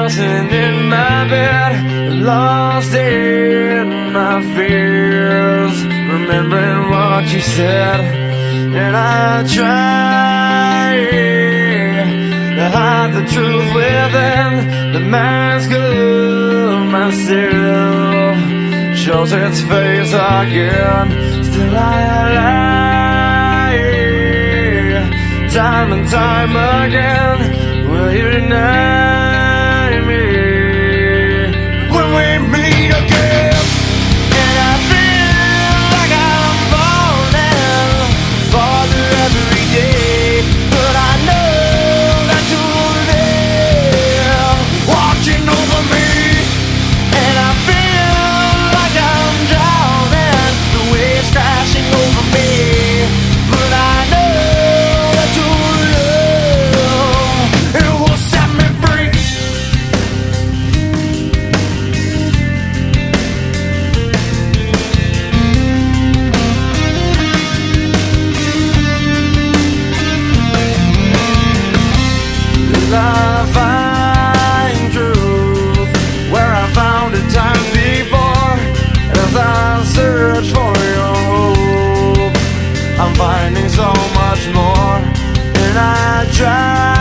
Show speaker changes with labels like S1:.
S1: tossing in my bed, lost in my fears, remembering what you said. And I try to hide the truth within the mask of myself, shows its face again. Still I lie, time and time again. Will you deny me when we meet again? And I feel like I'm falling farther every day, but I know that you're there, watching over me. And I feel like I'm drowning, the waves crashing over me, but I know that your love, it will set me free. Till I find truth where I found it times before, as I search for your hope, I'm finding so much more. And I try